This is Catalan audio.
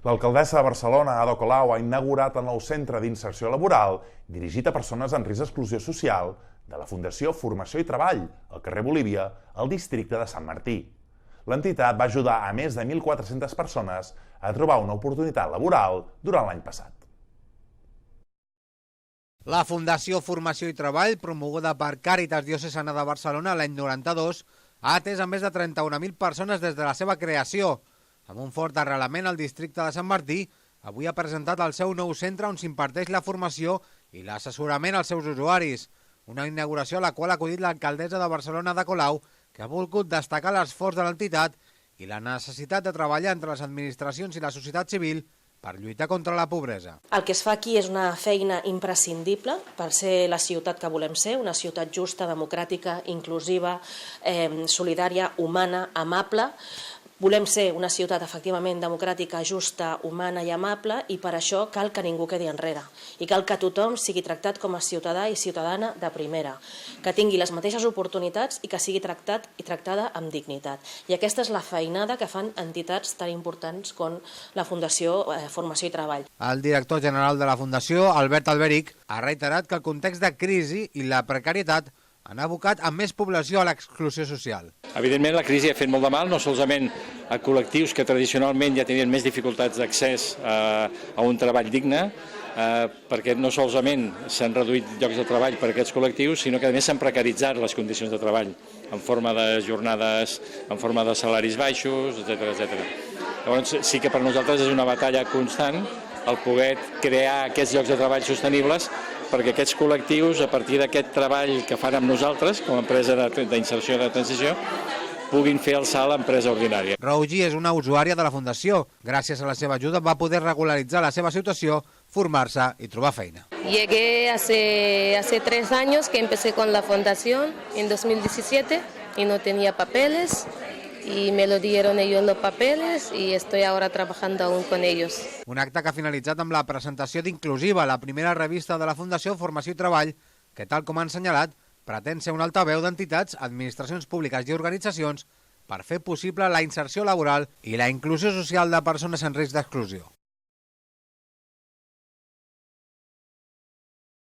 L'alcaldessa de Barcelona, Ada Colau, ha inaugurat el nou centre d'inserció laboral dirigit a persones en risc d'exclusió social de la Fundació Formació i Treball, al carrer Bolívia, al districte de Sant Martí. L'entitat va ajudar a més de 1.400 persones a trobar una oportunitat laboral durant l'any passat. La Fundació Formació i Treball, promoguda per Càritas Diocesana de Barcelona l'any 92, ha atès a més de 31.000 persones des de la seva creació. Amb un fort arrelament al districte de Sant Martí, avui ha presentat el seu nou centre on s'imparteix la formació i l'assessorament als seus usuaris. Una inauguració a la qual ha acudit l'alcaldessa de Barcelona, Ada Colau, que ha volgut destacar l'esforç de l'entitat i la necessitat de treballar entre les administracions i la societat civil per lluitar contra la pobresa. El que es fa aquí és una feina imprescindible per ser la ciutat que volem ser, una ciutat justa, democràtica, inclusiva, solidària, humana, amable. Volem ser una ciutat efectivament democràtica, justa, humana i amable, i per això cal que ningú quedi enrere i cal que tothom sigui tractat com a ciutadà i ciutadana de primera, que tingui les mateixes oportunitats i que sigui tractat i tractada amb dignitat. I aquesta és la feinada que fan entitats tan importants com la Fundació Formació i Treball. El director general de la Fundació, Albert Alberic, ha reiterat que el context de crisi i la precarietat han abocat a més població a l'exclusió social. Evidentment, la crisi ha fet molt de mal, no solament a col·lectius que tradicionalment ja tenien més dificultats d'accés a un treball digne, perquè no solament s'han reduït llocs de treball per a aquests col·lectius, sinó que a més s'han precaritzat les condicions de treball, en forma de jornades, en forma de salaris baixos, etc. Llavors, sí que per nosaltres és una batalla constant el poder crear aquests llocs de treball sostenibles perquè aquests col·lectius, a partir d'aquest treball que fan amb nosaltres, com a empresa d'inserció i de transició, puguin fer el salt a empresa ordinària. Rougi és una usuària de la Fundació. Gràcies a la seva ajuda va poder regularitzar la seva situació, formar-se i trobar feina. Llegué hace 3 años que empecé con la fundación en 2017 y no tenía papeles. Y me lo dieron ellos los papeles y estoy ahora trabajando aún con ellos. Un acte que ha finalitzat amb la presentació d'Inclusiva, la primera revista de la Fundació Formació i Treball, que, tal com han assenyalat, pretén ser un altaveu d'entitats, administracions públiques i organitzacions per fer possible la inserció laboral i la inclusió social de persones en risc d'exclusió.